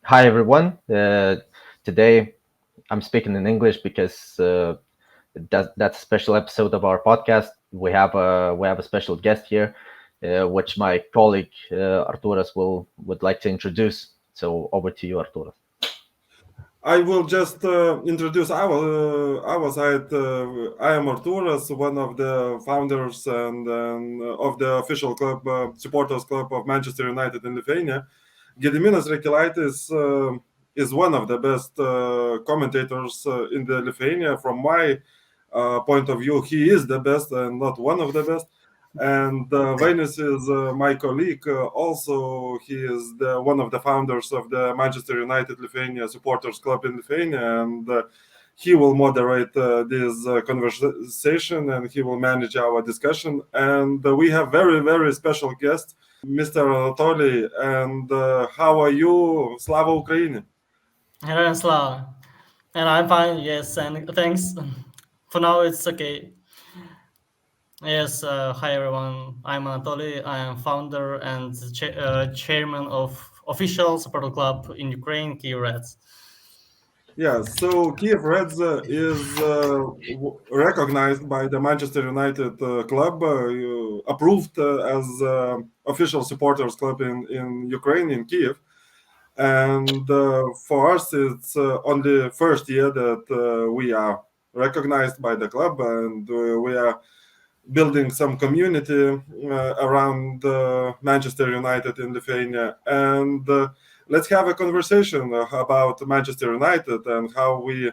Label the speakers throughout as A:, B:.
A: Hi everyone. Today I'm speaking in English because that's a special episode of our podcast. We have a special guest here, which my colleague Arturas would like to introduce. So over to you, Arturas.
B: I will just introduce our side. I am Arturas, one of the founders and of the official club, supporters club of Manchester United in Lithuania. Gediminas Rekilaitis is one of the best commentators in the Lithuania. From my point of view, he is the best and not one of the best. And Vainis is my colleague. Also, he is one of the founders of the Manchester United Lithuania Supporters Club in Lithuania, and he will moderate this conversation and he will manage our discussion. And we have very special guest, Mr. Anatolii. And how are you, Slava Ukraini?
C: Hello, Slava. And I'm fine, yes, and thanks. For now, it's okay. Yes, hi everyone. I'm Anatolii. I am founder and chairman of official supporter club in Ukraine, Kyiv Reds.
B: Yeah, so Kyiv Reds is recognized by the Manchester United club, approved as official supporters club in Ukraine, in Kyiv. And for us, it's only first year that we are recognized by the club, and we are building some community around Manchester United in Lithuania. And let's have a conversation about Manchester United and how we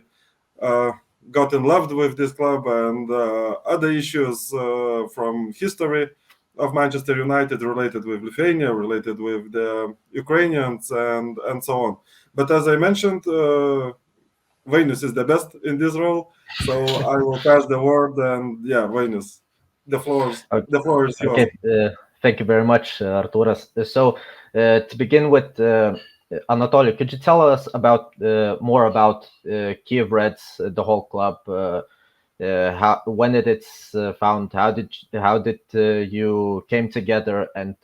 B: got in love with this club and other issues from history of Manchester United related with Lithuania, related with the Ukrainians, and so on. But as I mentioned, Vainis is the best in this role, so I will pass the word. And yeah, Vainis, the floor is yours.
A: Okay. Thank you very much, Arturas. So to begin with, Anatoly, could you tell us about more about Kyiv Reds, the whole club? How, when did it found? How did you came together, and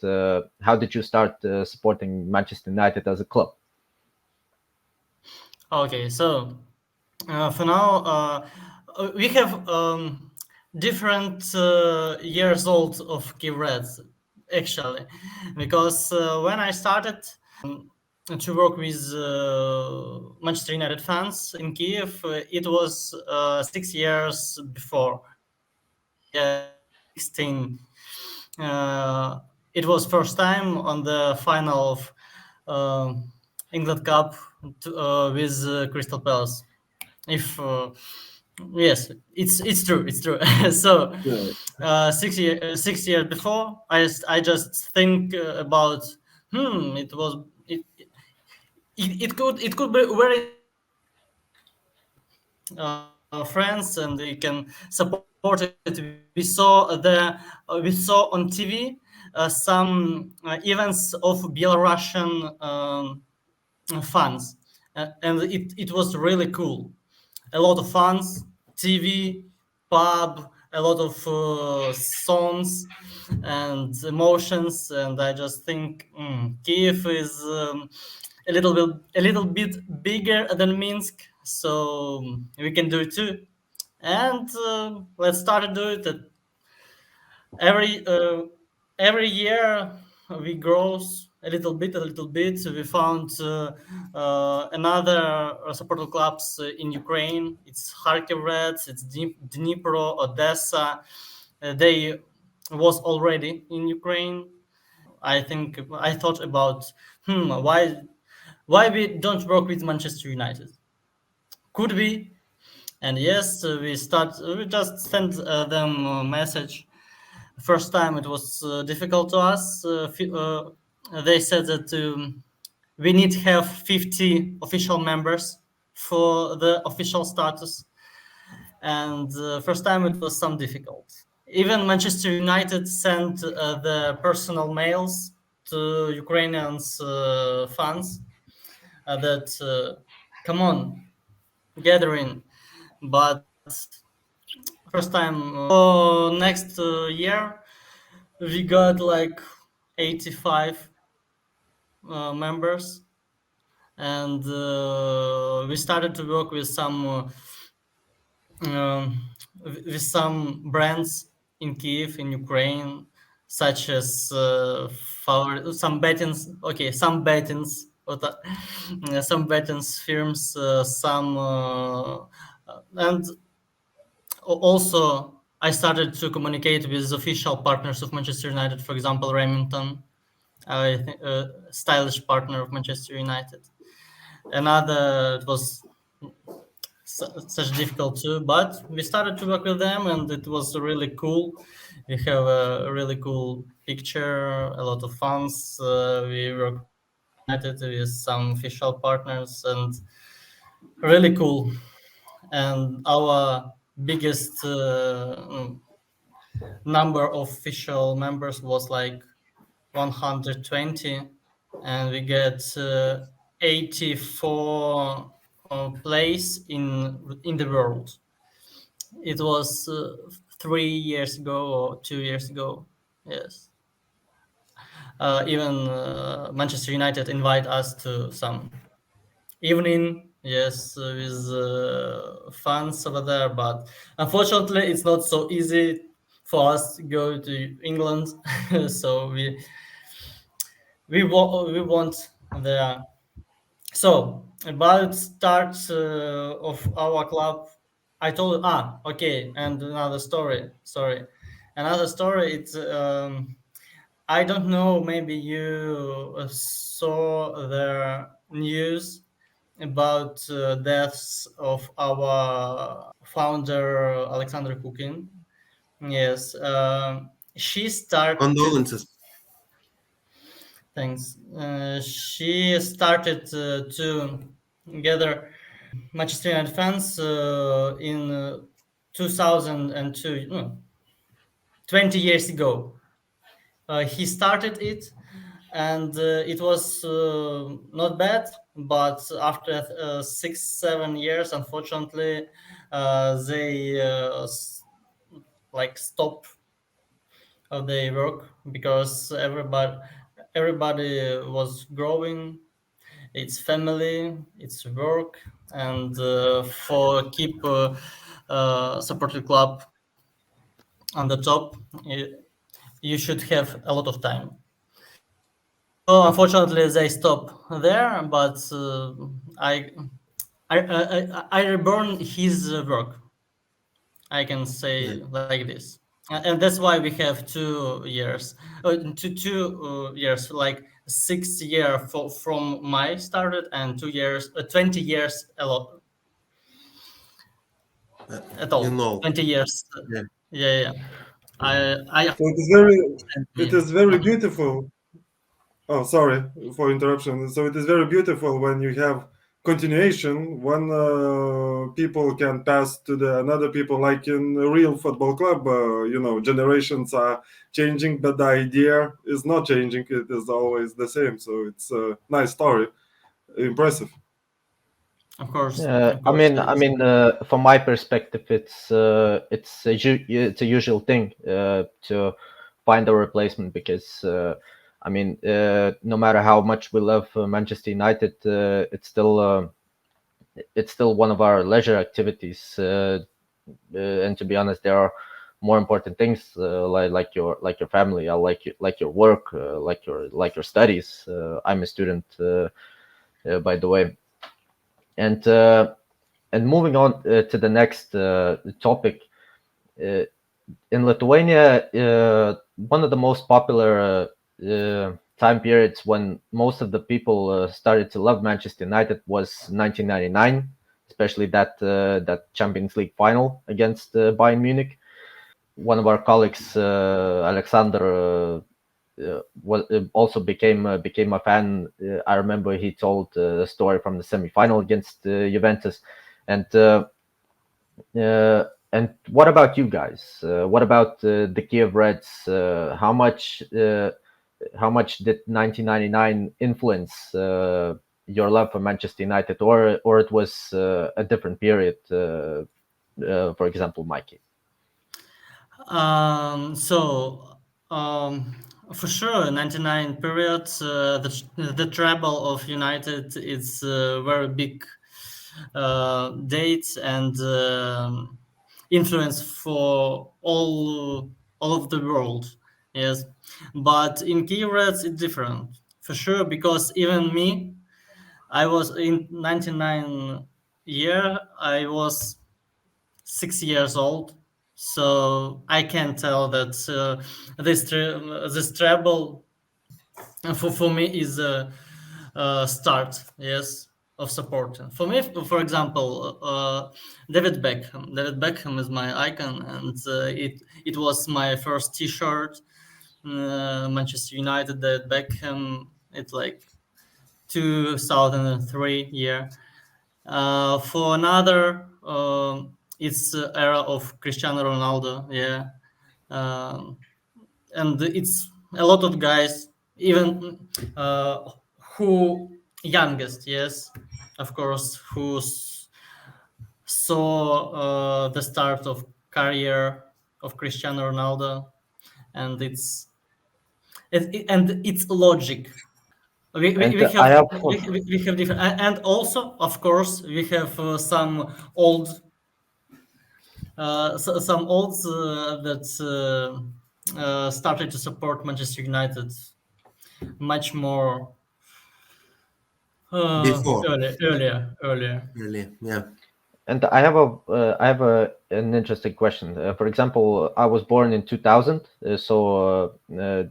A: how did you start supporting Manchester United as a club?
C: Okay, so for now, we have different years old of Kyiv Reds, actually, because when I started to work with Manchester United fans in Kyiv, it was 6 years before. 16. It was first time on the final of England Cup with Crystal Palace. If yes, it's true. So
B: Yeah.
C: 6 years before, I just think about it could be very friends, and they can support it. We saw on TV some events of Belarusian fans, and it was really cool. A lot of fans, TV, pub, a lot of songs and emotions, and I just think Kyiv is a little bit bigger than Minsk, so we can do it too. And let's start to do it. Every year we grow a little bit. We found another supporter clubs in Ukraine. It's Kharkiv Reds, it's Dnipro, Odessa. They was already in Ukraine. I thought about why we don't work with Manchester United. Could we? And yes, we just sent them a message. First time it was difficult to us. They said that we need to have 50 official members for the official status. And first time it was some difficult. Even Manchester United sent the personal mails to Ukrainians fans that come on, gathering. But first time next year we got like 85 members, and we started to work with some brands in Kyiv, in Ukraine, such as some bettings firms, and also I started to communicate with official partners of Manchester United, for example, Remington, stylish partner of Manchester United. Another, it was such difficult too, but we started to work with them, and it was really cool. We have a really cool picture, a lot of fans. We worked with some official partners, and really cool. And our biggest number of official members was like 120, and we get 84 place in the world. It was 3 years ago or 2 years ago. Yes. Even Manchester United invite us to some evening, yes, with fans over there. But unfortunately, it's not so easy for us to go to England. So we want there. So about start of our club, I told okay, and another story. Sorry, another story. It's I don't know. Maybe you saw the news about deaths of our founder Oleksandr Kukin. Yes, she started.
D: Condolences.
C: Thanks. She started to gather Manchester United fans in 2002, 20 years ago. He started it, and it was not bad, but after 6-7 years, unfortunately, they stop of their work because everybody was growing. It's family, it's work, and for keep supportive club on the top, you should have a lot of time. So unfortunately, they stop there, but I reborn his work. I can say like this, and that's why we have 2 years, 2 years, like 6 year from my started, and 2 years, 20 years a lot at all. 20 years. Yeah.
B: So it is very beautiful. Oh, sorry for interruption. So it is very beautiful when you have continuation, when people can pass to the another people, like in a real football club. Generations are changing, but the idea is not changing. It is always the same. So it's a nice story, impressive.
C: Of course.
A: I mean, from my perspective, it's a usual thing to find a replacement because no matter how much we love Manchester United, it's still one of our leisure activities, and to be honest, there are more important things like your family, like your work, like your studies. I'm a student, by the way. And moving on to the next topic, in Lithuania, one of the most popular time periods when most of the people started to love Manchester United was 1999, especially that Champions League final against Bayern Munich. One of our colleagues, Alexander, also became a fan. I remember he told a story from the semi-final against Juventus, and what about you guys? What about the Kyiv Reds? How much did 1999 influence your love for Manchester United, or it was a different period? For example, Mikey.
C: For sure, 99 period, the treble of United is a very big date and influence for all of the world. Yes, but in Kyiv Reds it's different for sure, because even me, I was in 99 year. I was 6 years old, so I can tell that this treble for me is a start, yes, of support. For me, for example, David Beckham. David Beckham is my icon, and it was my first T-shirt. Manchester United, David Beckham. It's like 2003 year. For another, it's era of Cristiano Ronaldo. Yeah, and it's a lot of guys, even who youngest, yes, of course, who saw the start of career of Cristiano Ronaldo, and it's logic. We have different, and also, of course, we have some old that started to support Manchester United much more
D: Before.
C: earlier.
D: Really, yeah.
A: And I have an interesting question. For example, I was born in 2000, so the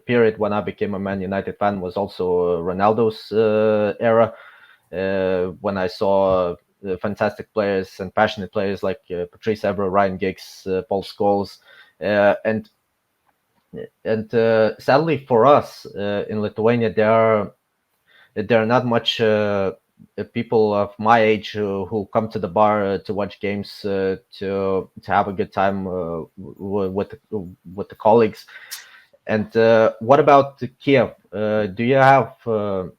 A: period when I became a Man United fan was also Ronaldo's era, when I saw fantastic players and passionate players like Patrice Evra, Ryan Giggs, Paul Scholes, and sadly for us in Lithuania, there are not much people of my age who come to the bar to watch games, to have a good time with the colleagues. And what about Kiev? Do you have a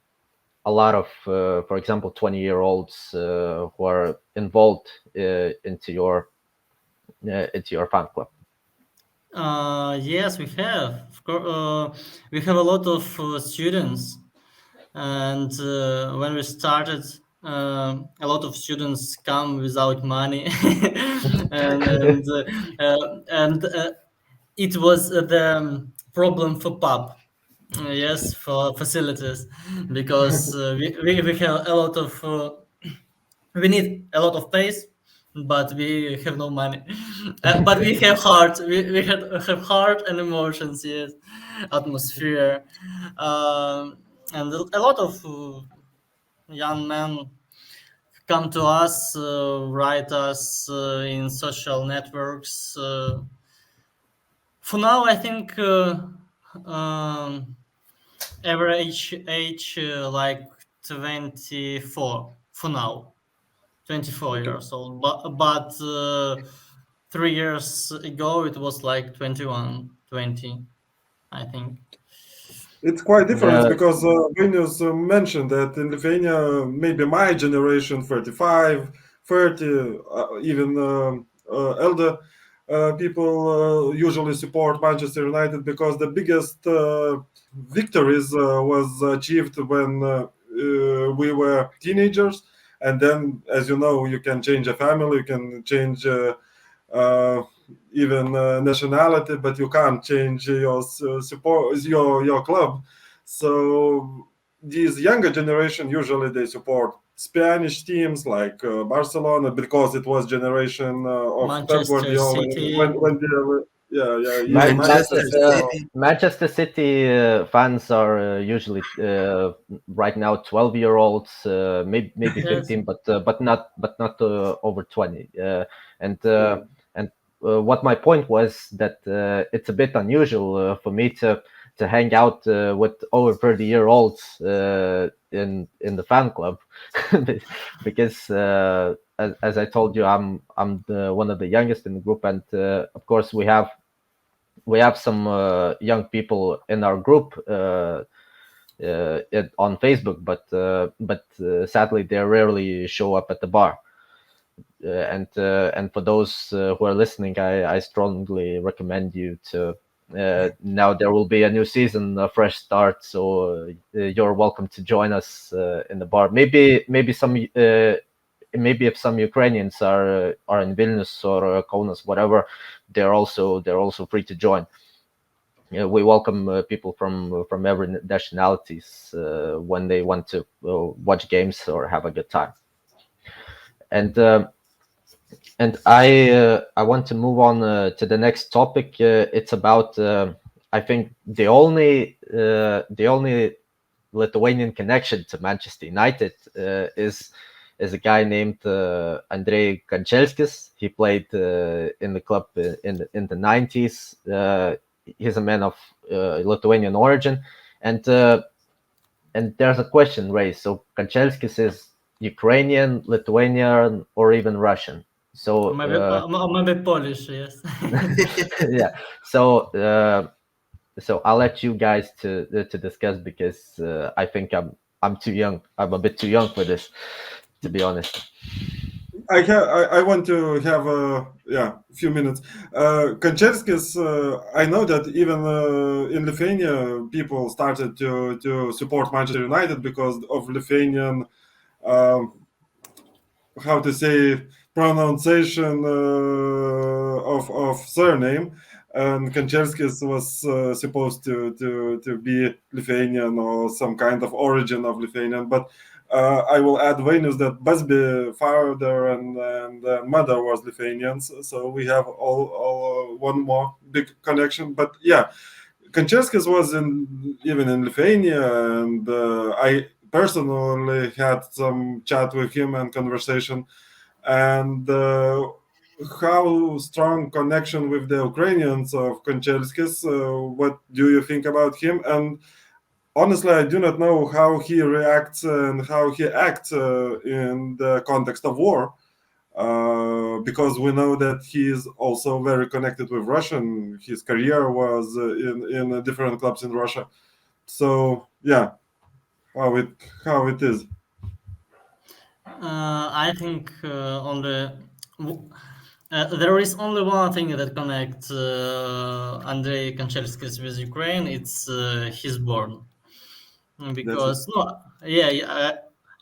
A: lot of, for example, 20-year-olds who are involved into your fan club?
C: Yes, we have. Of course, we have a lot of students, and when we started, a lot of students come without money, and it was the problem for pub. Yes, for facilities, because we have a lot of we need a lot of space, but we have no money. But we have heart. We have heart and emotions. Yes, atmosphere, and a lot of young men come to us, write us in social networks. For now, I think average age like 24 for now. 24 years old, but 3 years ago it was like 21, 20, I think.
B: It's quite different because Vilnius mentioned that in Lithuania, maybe my generation, 35, 30, even elder people usually support Manchester United because the biggest victories was achieved when we were teenagers. And then, as you know, you can change a family, you can change even nationality, but you can't change your support, your club. So these younger generation usually they support Spanish teams like Barcelona because it was generation of
C: Manchester City.
B: when they
A: Manchester City fans are usually right now 12-year-olds, maybe 15, but not over 20. And what my point was that it's a bit unusual for me to hang out with over 30-year-olds in the fan club because as I told you, I'm one of the youngest in the group, and of course we have some young people in our group on Facebook, but sadly they rarely show up at the bar. And for those who are listening, I strongly recommend you to now there will be a new season, a fresh start. So you're welcome to join us in the bar. Maybe if some Ukrainians are in Vilnius or Kaunas, whatever, they're also free to join. We welcome people from every nationalities when they want to watch games or have a good time. And I want to move on to the next topic. It's about I think the only Lithuanian connection to Manchester United is a guy named Andrei Kanchelskis. He played in the club in the 90s. He's a man of Lithuanian origin, and there's a question raised. So Kanchelskis is Ukrainian, Lithuanian, or even Russian? So
C: maybe Polish, yes.
A: yeah. So I'll let you guys to discuss, because I think I'm too young. I'm a bit too young for this, to be honest.
B: I want to have a few minutes. Kanchelskis, I know that even in Lithuania, people started to support Manchester United because of Lithuanian, how to say, pronunciation of surname. And Kanchelskis was supposed to be Lithuanian or some kind of origin of Lithuanian, but I will add Vainius that Busby father and mother was Lithuanians, so we have all one more big connection. But yeah, Kanchelskis was even in Lithuania, and I personally had some chat with him and conversation, and how strong connection with the Ukrainians of Kanchelskis. What do you think about him? And honestly, I do not know how he reacts and how he acts in the context of war, because we know that he is also very connected with Russia. His career was in different clubs in Russia. So yeah, how it is.
C: I think there is only one thing that connects Andrei Kanchelskis with Ukraine. It's his born. Because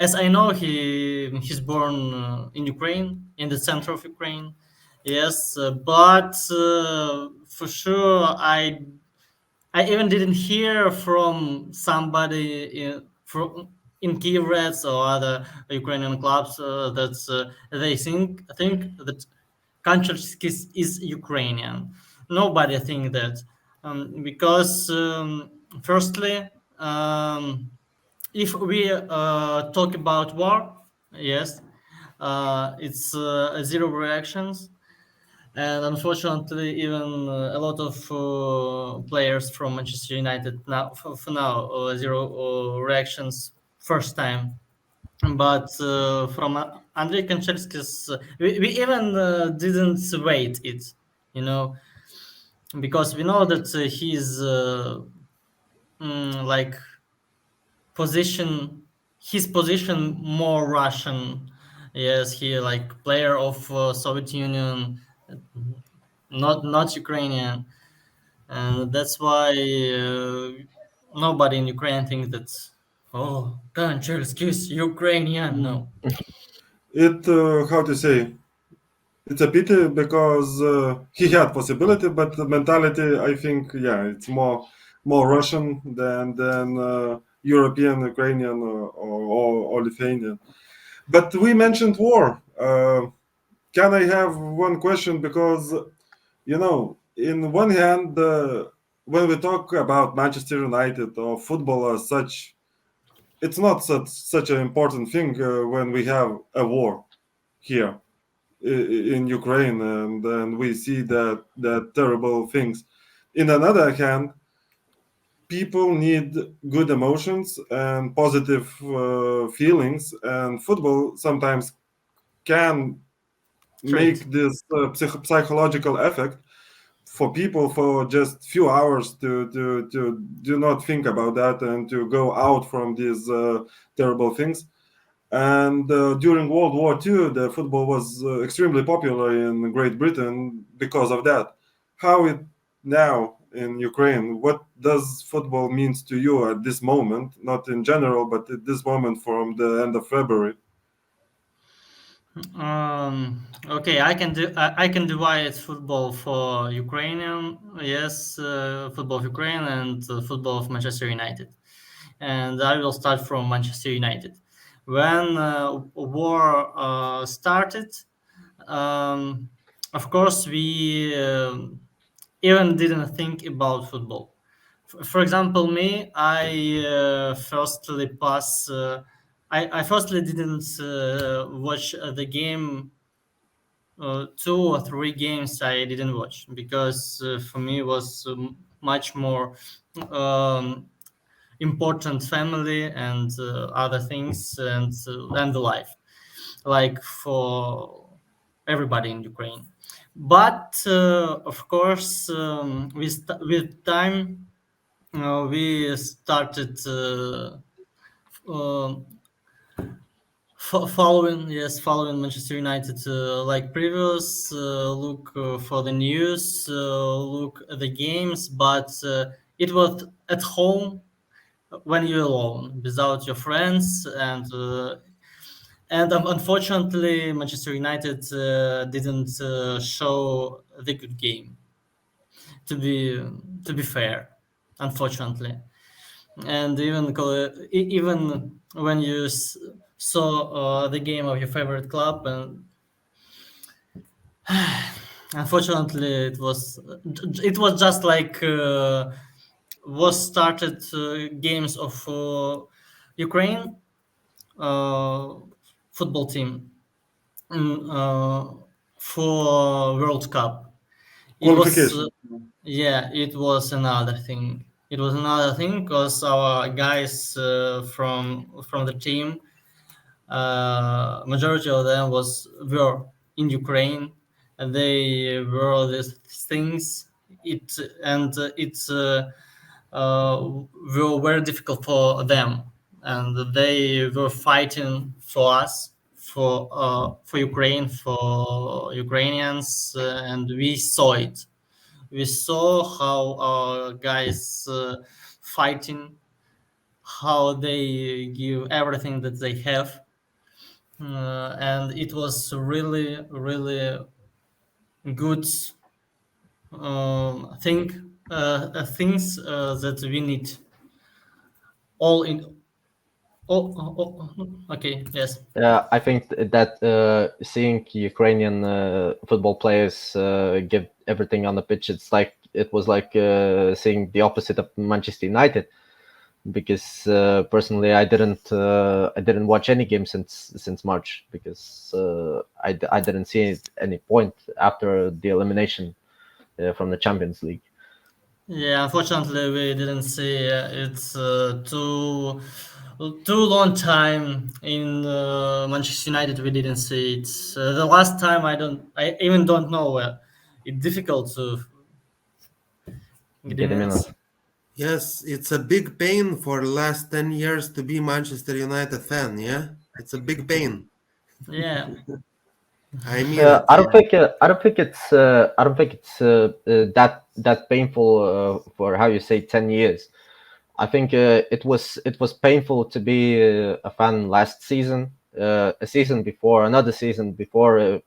C: as I know, he's born in Ukraine, in the center of Ukraine. Yes, but for sure, I even didn't hear from somebody in Kyiv Reds or other Ukrainian clubs that they think that Kanchelskis is Ukrainian. Nobody think that, because firstly, if we talk about war, yes, it's zero reactions, and unfortunately, even a lot of players from Manchester United now for now zero reactions first time. But from Andrei Kanchelskis, we even didn't wait it, because we know that he's like his position more Russian. Yes, he like player of Soviet Union, not Ukrainian, and that's why nobody in Ukraine thinks that Kanchelskis Ukrainian. No.
B: It how to say? It's a pity because he had possibility, but the mentality, I think, it's more Russian than European, Ukrainian, or Lithuanian. But we mentioned war. Can I have one question? Because in one hand, when we talk about Manchester United or football as such, it's not such an important thing when we have a war here in Ukraine, and we see that terrible things. In another hand, people need good emotions and positive feelings, and football sometimes can make this psychological effect for people for just few hours to do not think about that and to go out from these terrible things. And during World War II, the football was extremely popular in Great Britain because of that. How it now in Ukraine. What does football means to you at this moment? Not in general, but at this moment from the end of February.
C: Okay, I can divide football for Ukrainian, yes, football of Ukraine and football of Manchester United, and I will start from Manchester United. When war started, of course we even didn't think about football. For example, me, I firstly pass. I firstly didn't watch the game. 2 or 3 games I didn't watch because for me it was much more important family and other things and the life, like for everybody in Ukraine. But of course, with time, we started following Manchester United like previous. Look for the news, look at the games, but it was at home when you're alone, without your friends, and unfortunately, Manchester United didn't show the good game. To be fair, unfortunately, and even when you saw the game of your favorite club, and unfortunately, it was just like was started games of Ukraine football team for World Cup. It was it was another thing. It was another thing because our guys from the team, majority of them were in Ukraine, and they were these things. It's were very difficult for them, and they were fighting for us, for Ukraine, for Ukrainians, and we saw it. We saw how our guys fighting, how they give everything that they have, and it was really, really good things that we need all in. Okay, yes.
A: I think that seeing Ukrainian football players give everything on the pitch, it was like seeing the opposite of Manchester United. Because personally, I didn't watch any game since March because I didn't see any point after the elimination from the Champions League.
C: Yeah, unfortunately, we didn't see it's too long time in Manchester United. We didn't see it. The last time I even don't know. It's difficult to
A: get minutes.
D: Yes, it's a big pain for the last 10 years to be Manchester United fan. Yeah, it's a big pain.
C: Yeah.
D: I mean,
A: I don't think it's that painful for how you say 10 years. I think it was painful to be a fan last season, a season before, another season before.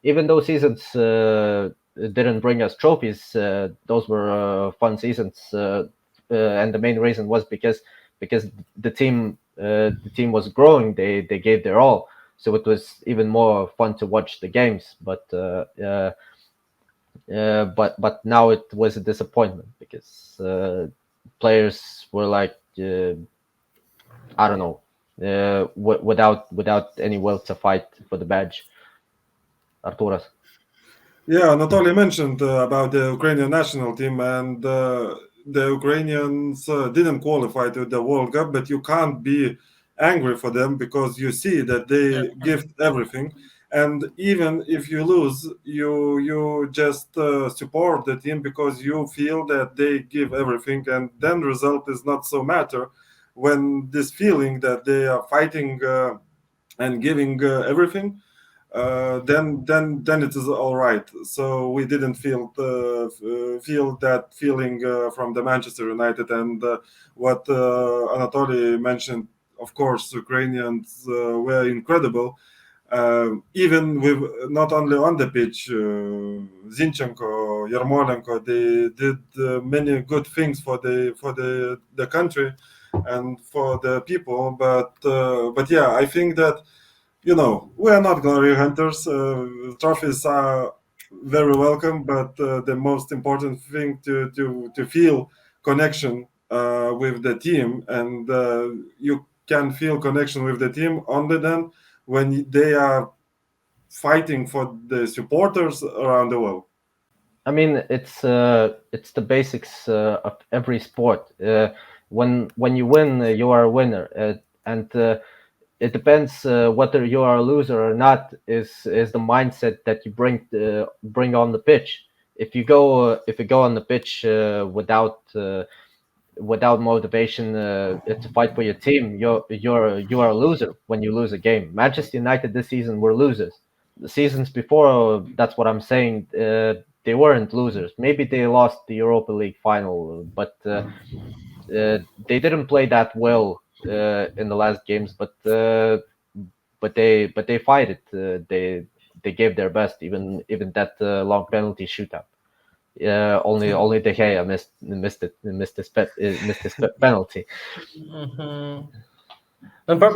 A: Even though seasons didn't bring us trophies, those were fun seasons, and the main reason was because the team was growing. They gave their all. So it was even more fun to watch the games, but now it was a disappointment because players were like I don't know, without any will to fight for the badge. Arturas.
B: Yeah, Anatolii mentioned about the Ukrainian national team, and the Ukrainians didn't qualify to the World Cup, but you can't be angry for them because you see that they give everything, and even if you lose, you just support the team because you feel that they give everything, and then result is not so matter when this feeling that they are fighting and giving everything then it is all right. So we didn't feel that feeling from the Manchester United, and what Anatolii mentioned. Of course, Ukrainians were incredible. Even with not only on the pitch, Zinchenko, Yarmolenko, they did many good things for the country and for the people. But yeah, I think that we are not glory hunters. Trophies are very welcome, but the most important thing to feel connection with the team, and you can feel connection with the team only then when they are fighting for the supporters around the world.
A: I mean, it's the basics of every sport. When you win, you are a winner, and it depends whether you are a loser or not. Is the mindset that you bring on the pitch. If you go on the pitch without motivation to fight for your team, you are a loser when you lose a game. Manchester United this season were losers. The seasons before, that's what I'm saying. They weren't losers. Maybe they lost the Europa League final, but they didn't play that well in the last games. But they fight it. They gave their best, even that long penalty shootout. Only De Gea missed this penalty.
C: Mm-hmm.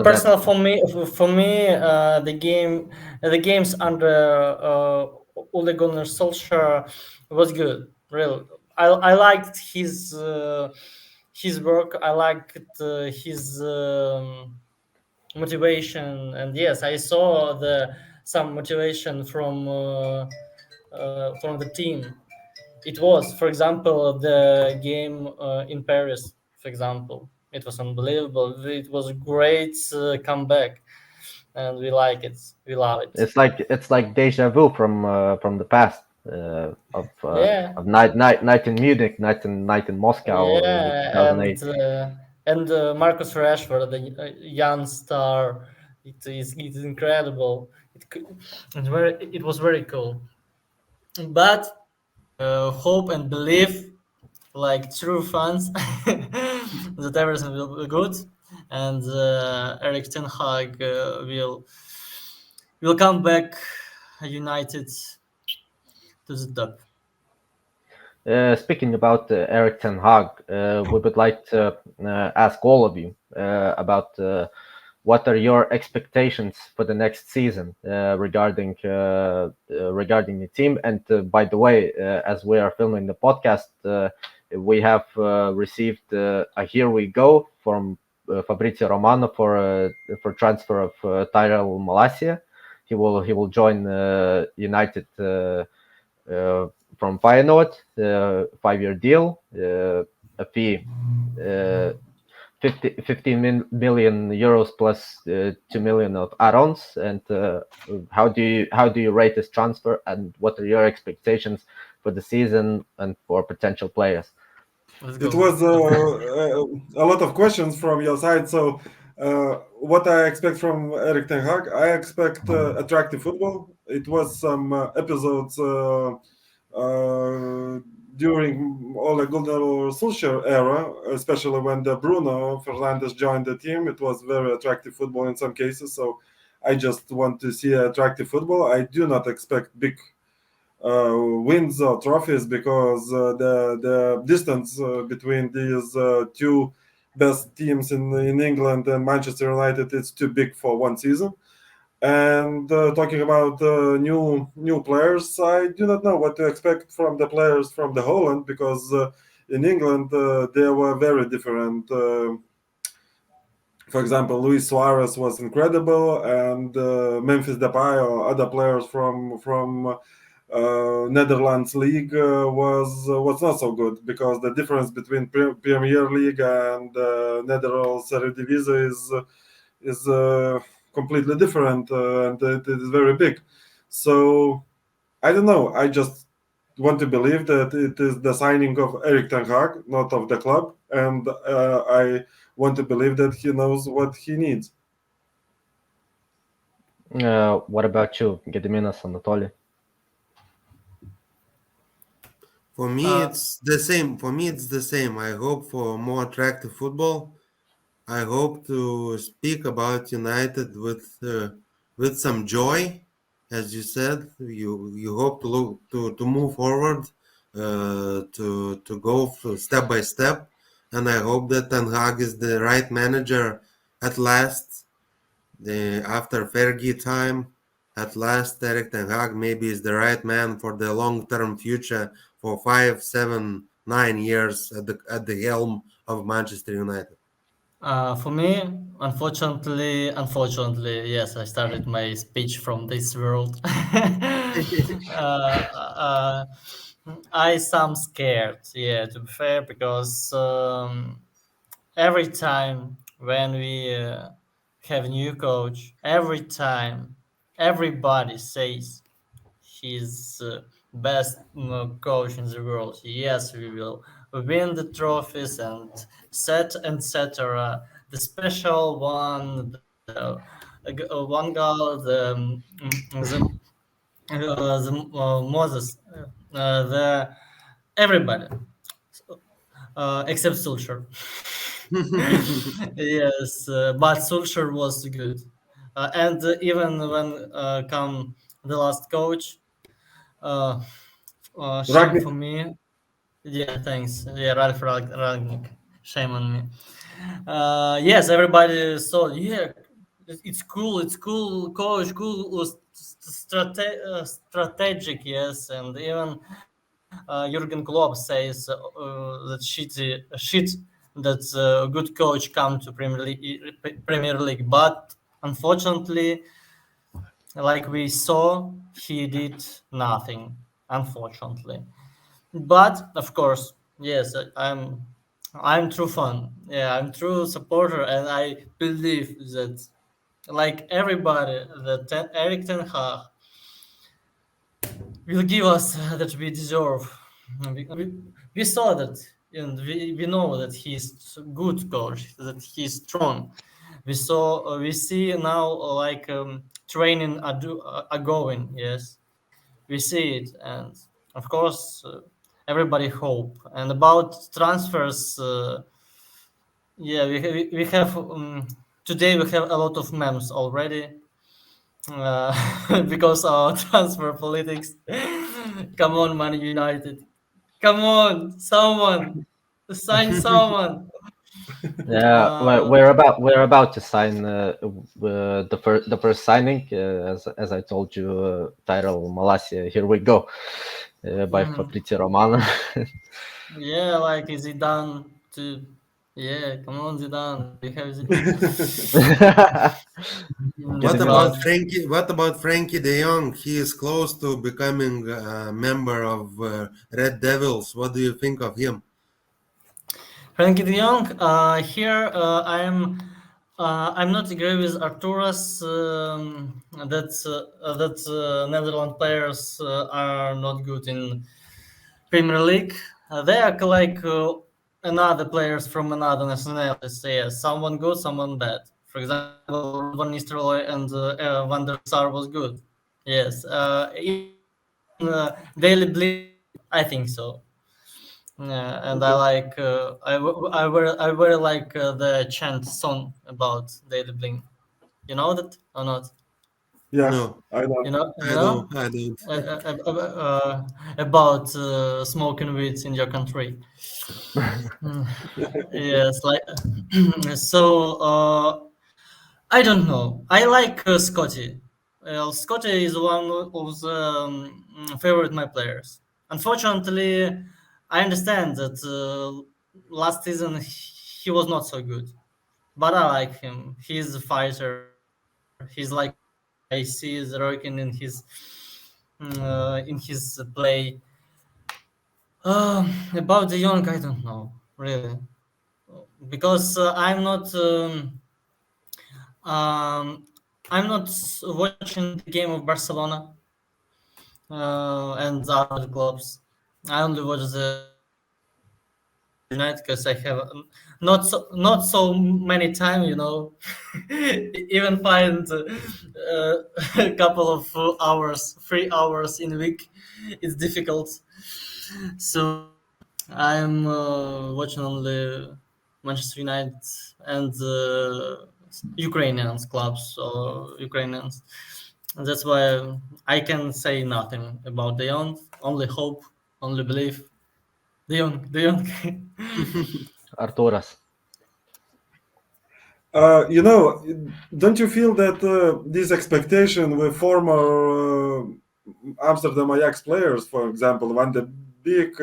C: Personal for me, the games under Ole Gunnar Solskjaer was good. Really, I liked his work. I liked his motivation, and yes, I saw some motivation from the team. It was, for example, the game in Paris. For example, it was unbelievable. It was a great comeback, and we like it. We love it.
A: It's like deja vu from the past of night in Munich, night in Moscow, 2008.
C: And Marcus Rashford, the young star, it is incredible. It was very cool, but hope and believe, like true fans, that everything will be good, and Erik ten Hag will come back united to the top.
A: Speaking about Erik ten Hag, we would like to ask all of you about what are your expectations for the next season regarding the team. And by the way, as we are filming the podcast, we have received a here we go from Fabrizio Romano for transfer of Tyrell Malacia. He will join United from Feyenoord, 5-year deal, a fee 15 million euros plus 2 million of add-ons. And how do you rate this transfer, and what are your expectations for the season and for potential players?
B: It was a lot of questions from your side. So what I expect from Erik ten Hag, I expect attractive football. It was some episodes during Ole Gunnar Solskjaer era, especially when the Bruno Fernandes joined the team. It was very attractive football in some cases. So I just want to see attractive football. I do not expect big wins or trophies, because the distance between these two best teams in England and Manchester United is too big for one season. And talking about new players, I do not know what to expect from the players from the Holland, because in England they were very different. For example, Luis Suarez was incredible, and Memphis Depay or other players from Netherlands League was not so good, because the difference between Premier League and Netherlands Eredivisie is completely different, and it is very big. So I don't know. I just want to believe that it is the signing of Erik ten Hag, not of the club, and I want to believe that he knows what he needs.
A: What about you, Gediminas, Anatolii?
D: For me, it's the same. I hope for more attractive football. I hope to speak about United with some joy, as you said. You hope to move forward, to go step by step, and I hope that Ten Hag is the right manager at last. After Fergie time, at last Erik Ten Hag maybe is the right man for the long-term future for 5, 7, 9 years at the helm of Manchester United.
C: For me, unfortunately, yes, I started my speech from this world. I am scared, yeah, to be fair, because every time when we have a new coach, every time everybody says he's best coach in the world. Yes, we will win the trophies and etc. The special one, one goal, Moses, the everybody except Solskjaer. Yes, but Solskjaer was good, and even when come the last coach, shame
B: Ragnick.
C: for me. Yeah, thanks. Yeah, Ralph Ragnick. Shame on me. Yes, everybody saw. Yeah, it's cool. It's cool, coach. Cool, strategic. Yes, and even Jurgen Klopp says that shit that a good coach come to Premier League, but unfortunately, like we saw, he did nothing. Unfortunately, but of course, yes, I'm true fan. Yeah, I'm true supporter, and I believe that, like everybody, that Erik Ten Hag will give us that we deserve. We saw that, and we know that he's a good coach, that he's strong. We see now training are going. Yes, we see it, and of course, everybody hope. And about transfers, yeah, we have today we have a lot of memes already because our transfer politics. Come on, Man United. Come on, someone sign someone.
A: Yeah, we're about to sign the first signing, as I told you, Tyrell Malacia. Here we go, by Fabrizio Romano.
C: Yeah, like is it done to? Yeah, come on, Zidane. We have
D: What about Frankie De Jong? He is close to becoming a member of Red Devils. What do you think of him?
C: Frankie De Jong. Here I'm not agree with Arturas that Netherlands players are not good in Premier League. They are like another players from another nationalities. Yes, someone good, someone bad. For example, Van Nistelrooy and Van der Sar was good. Yes, Daily Blind, I think so. And I like I very like the chant song about Daily Blind. You know that or not?
B: Yeah,
D: No,
B: I know.
C: You know,
D: I don't. I don't.
C: about smoking weed in your country. Yes, like so. I don't know. I like Scotty. Scotty is one of the favorite my players. Unfortunately, I understand that last season he was not so good, but I like him. He's a fighter. He's like I see is working in his play. About the young, I don't know really because um, I'm not watching the game of Barcelona and the other clubs. I only watch the United because I have not so many time, even find a couple of hours, 3 hours in a week. It's difficult. So I'm watching only Manchester United and Ukrainians clubs or Ukrainians. And that's why I can say nothing about the young. Only hope, only believe. The young.
A: Arturas.
B: Don't you feel that this expectation with former Amsterdam Ajax players, for example, Van de Beek,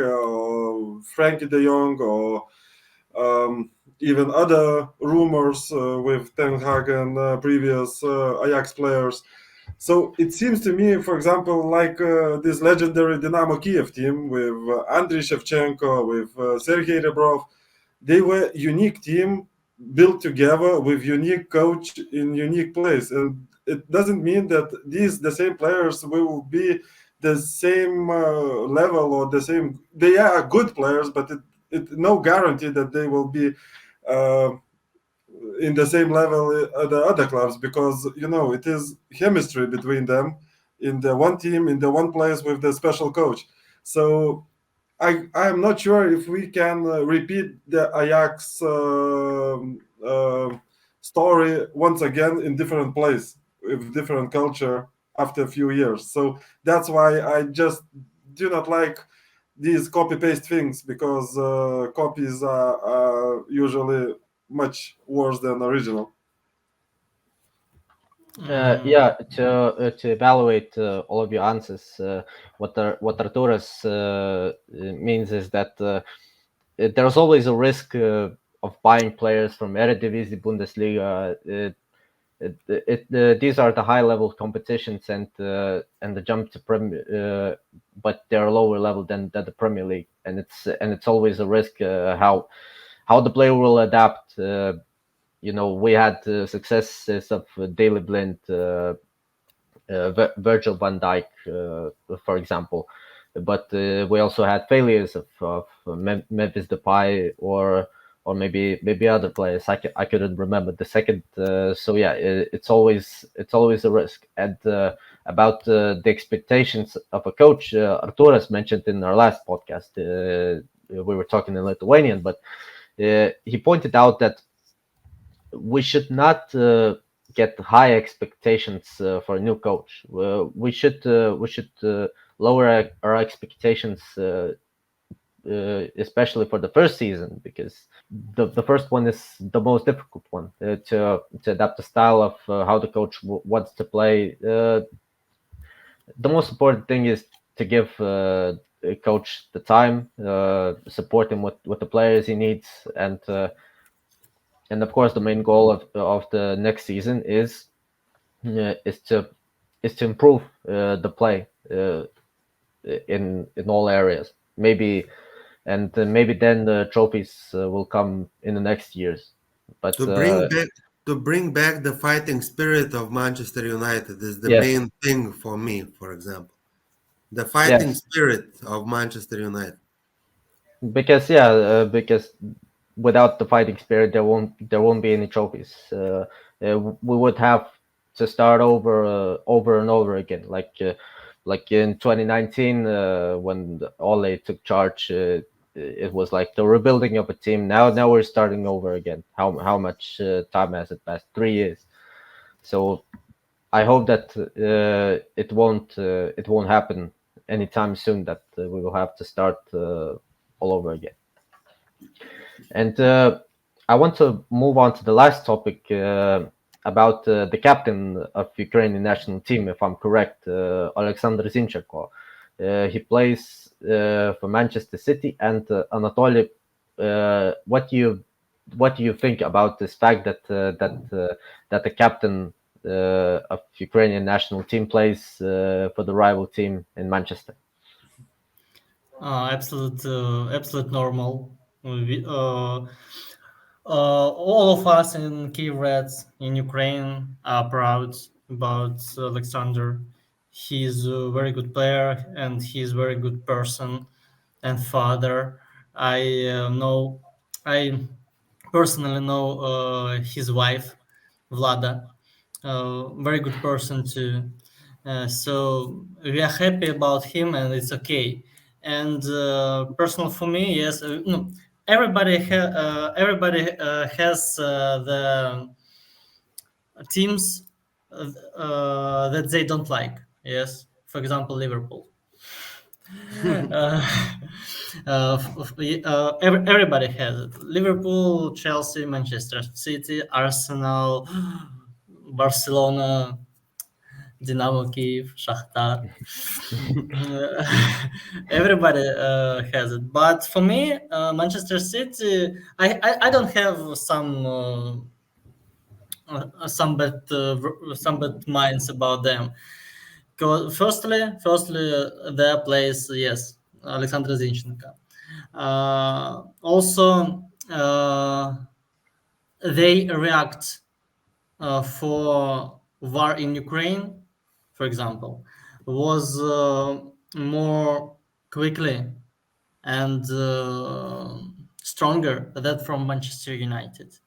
B: Frankie de Jong, or even other rumors with Ten Hag and previous Ajax players. So it seems to me, for example, like this legendary Dynamo Kyiv team with Andrei Shevchenko, with Sergei Rebrov, they were unique team built together with unique coach in unique place, and it doesn't mean that the same players will be the same level or the same. They are good players, but it no guarantee that they will be in the same level at the other clubs, because it is chemistry between them in the one team, in the one place with the special coach. So I am not sure if we can repeat the Ajax story once again in different place with different culture after a few years. So that's why I just do not like these copy paste things, because copies are usually much worse than original.
A: To evaluate all of your answers, what Arturas means is that there's always a risk of buying players from Eredivisie, Bundesliga. These are the high level competitions, and the jump to Premier, but they're lower level than the Premier League, and it's always a risk how the player will adapt. We had successes of Daley Blind, Virgil van Dijk, for example, but we also had failures of Memphis Depay or maybe other players. I couldn't remember the second. So yeah, it's always a risk. And about the expectations of a coach, Arturas mentioned in our last podcast. We were talking in Lithuanian, but he pointed out that we should not get high expectations for a new coach. We should lower our expectations, especially for the first season, because the first one is the most difficult one to adapt the style of how the coach wants to play. The most important thing is to give a coach the time, support him with the players he needs, and of course the main goal of the next season is to improve the play in all areas. Maybe then the trophies will come in the next years. But
D: to bring back the fighting spirit of Manchester United is the main thing for me. For example, the fighting spirit of Manchester United.
A: Because without the fighting spirit, there won't be any trophies. We would have to start over and over again, like in 2019 when Ole took charge. It was like the rebuilding of a team. Now we're starting over again. How much time has it passed? 3 years. So I hope that it won't happen anytime soon, that we will have to start all over again. And I want to move on to the last topic about the captain of Ukrainian national team, if I'm correct, Oleksandr Zinchenko. He plays for Manchester City. And Anatolii, what do you think about this fact that the captain of Ukrainian national team plays for the rival team in Manchester?
C: Absolute normal. All of us in Kyiv Reds in Ukraine are proud about Oleksandr. He's a very good player, and he's a very good person and father. I personally know his wife, Vlada, very good person too. So we are happy about him, and it's okay. And personal for me, yes, no, everybody has the teams that they don't like. Yes, for example, Liverpool. Everybody has it. Liverpool, Chelsea, Manchester City, Arsenal, Barcelona, Dynamo Kyiv, Shakhtar. Everybody has it. But for me, Manchester City, I don't have some bad minds about them. Firstly, their plays, yes, Oleksandr Zinchenko. Also, they react for war in Ukraine, for example, was more quickly and stronger than from Manchester United.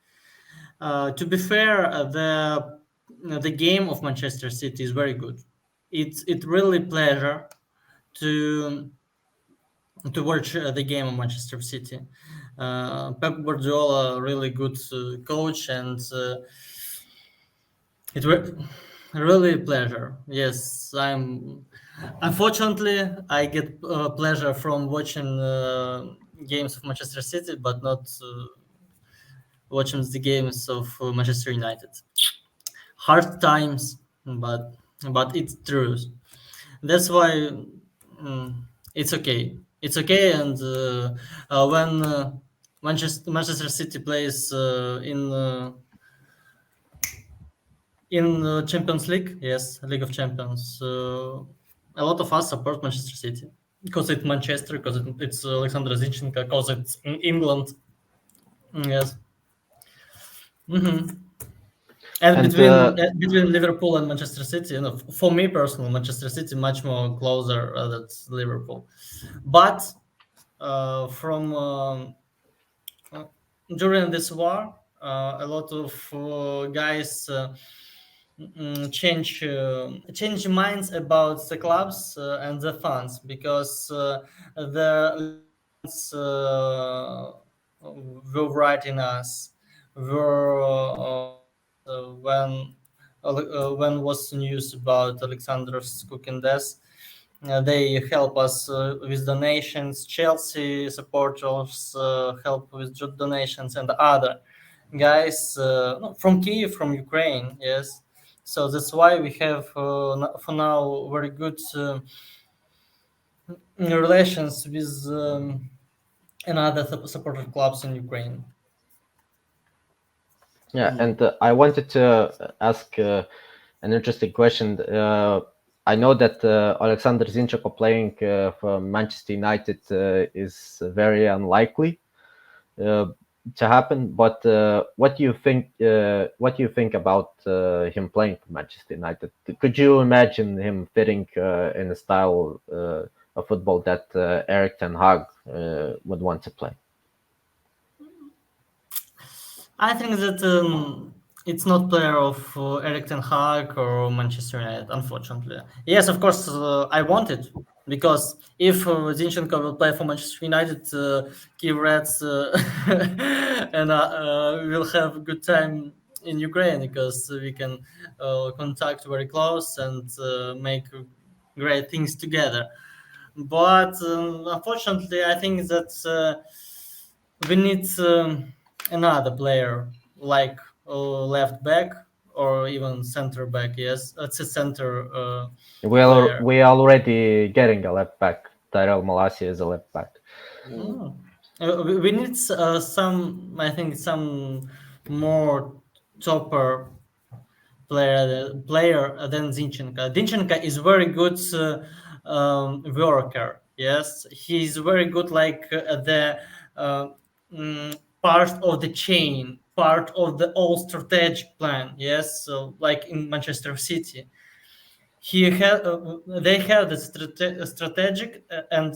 C: To be fair, the game of Manchester City is very good. It's really pleasure to watch the game of Manchester City. Pep Guardiola, really good coach, and it really pleasure. Yes, unfortunately I get pleasure from watching games of Manchester City, but not watching the games of Manchester United. Hard times, but it's true. That's why it's okay. It's okay, and when Manchester City plays in Champions League, yes, League of Champions, a lot of us support Manchester City because it's Manchester, because it's Oleksandr Zinchenko, because it's in England. Yes. Mm-hmm. And between Liverpool and Manchester City, for me personally, Manchester City much more closer than Liverpool. But from during this war, a lot of guys change minds about the clubs and the fans, because the fans were writing us were when was news about Alexander's cooking death. They help us with donations. Chelsea supporters help with donations, and other guys from Kyiv, from Ukraine. Yes, so that's why we have for now very good relations with another supporter clubs in Ukraine.
A: Yeah, and I wanted to ask an interesting question. I know that Oleksandr Zinchenko playing for Manchester United is very unlikely to happen. But what do you think? What do you think about him playing for Manchester United? Could you imagine him fitting in a style of football that Erik ten Hag would want to play?
C: I think that it's not player of Erik ten Hag or Manchester United, unfortunately. Yes, of course, I want it, because if Zinchenko will play for Manchester United, Kyiv Reds and we'll have a good time in Ukraine, because we can contact very close and make great things together. But unfortunately, I think that we need another player, like left back or even center back. Yes, it's a center.
A: We are already getting a left back. Tyrell Malacia is a left back.
C: We need some. I think some more topper player than Zinchenko. Zinchenko is very good worker. Yes, he's very good, like the part of the chain, part of the whole strategic plan. Yes, so like in Manchester City, they have the strategic, and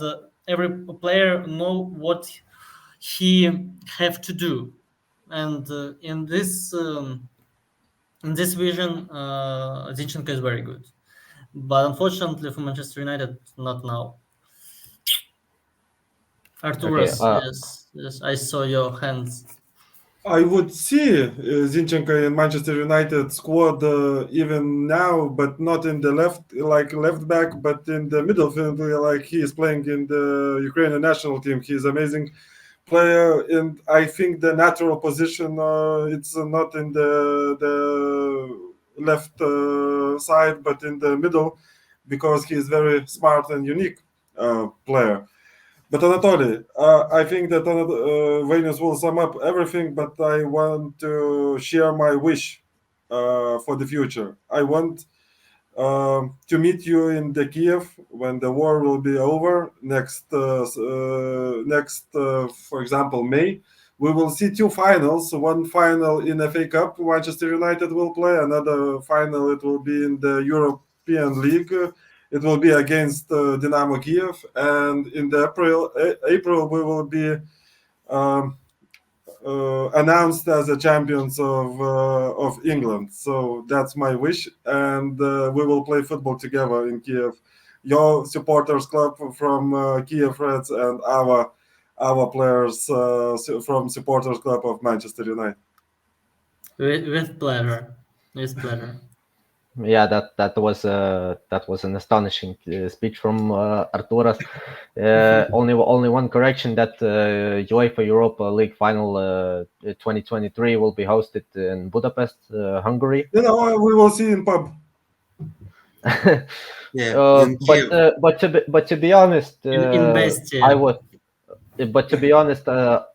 C: every player know what he have to do. And in this vision, Zinchenko is very good. But unfortunately for Manchester United, not now. Arturas, yes, I saw your hands.
B: I would see Zinchenko in Manchester United squad even now, but not in the left back, but in the midfield, like he is playing in the Ukrainian national team. He's amazing player, and I think the natural position it's not in the left side, but in the middle, because he is very smart and unique player. But Anatolii, I think that Vainius will sum up everything, but I want to share my wish for the future. I want to meet you in the Kyiv when the war will be over next, for example, May. We will see two finals. One final in FA Cup, Manchester United will play. Another final, it will be in the European League. It will be against Dynamo Kyiv, and in the April we will be announced as the champions of England. So that's my wish, and we will play football together in Kyiv. Your supporters club from Kyiv Reds and our players from supporters club of Manchester United.
C: With pleasure. With pleasure.
A: Yeah, that was an astonishing speech from Arturas. Only one correction, that UEFA Europa League final 2023 will be hosted in Budapest, Hungary.
B: We will see in pub.
D: Yeah,
A: but to be honest,
C: in Bestia.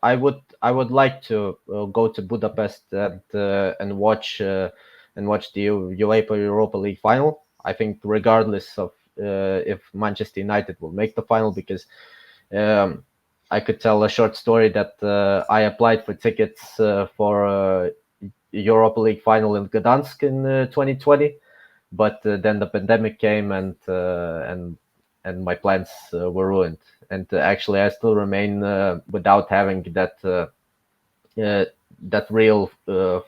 A: I would like to go to Budapest and watch the UEFA Europa League final. I think regardless of if Manchester United will make the final, because I could tell a short story that I applied for tickets for Europa League final in Gdansk in 2020, but then the pandemic came and my plans were ruined. And actually, I still remain without having that real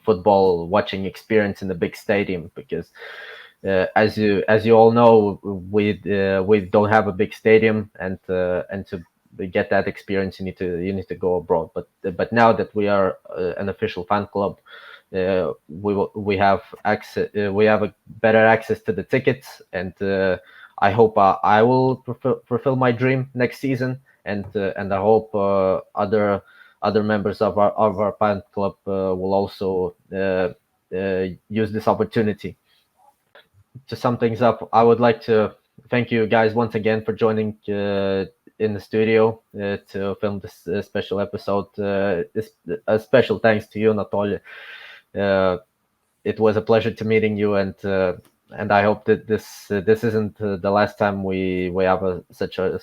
A: football watching experience in the big stadium, because as you all know, we don't have a big stadium, and to get that experience you need to go abroad. But now that we are an official fan club, we have a better access to the tickets, and I hope I will fulfill my dream next season, and I hope other members of our fan club will also use this opportunity. To sum things up, I would like to thank you guys once again for joining in the studio to film this special episode. A special thanks to you, Anatolii. It was a pleasure to meeting you, and I hope that this isn't the last time we have such a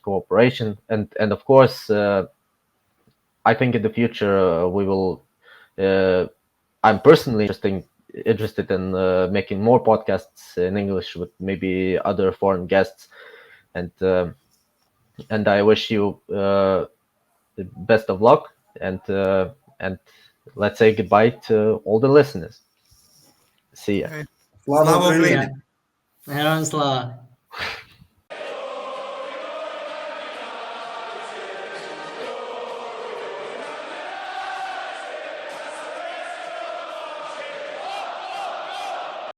A: cooperation. And of course, I think in the future we will. I'm personally interested in making more podcasts in English with maybe other foreign guests, and I wish you the best of luck, and let's say goodbye to all the listeners. See ya.
B: Slava Ukraini.
C: Heroin slava.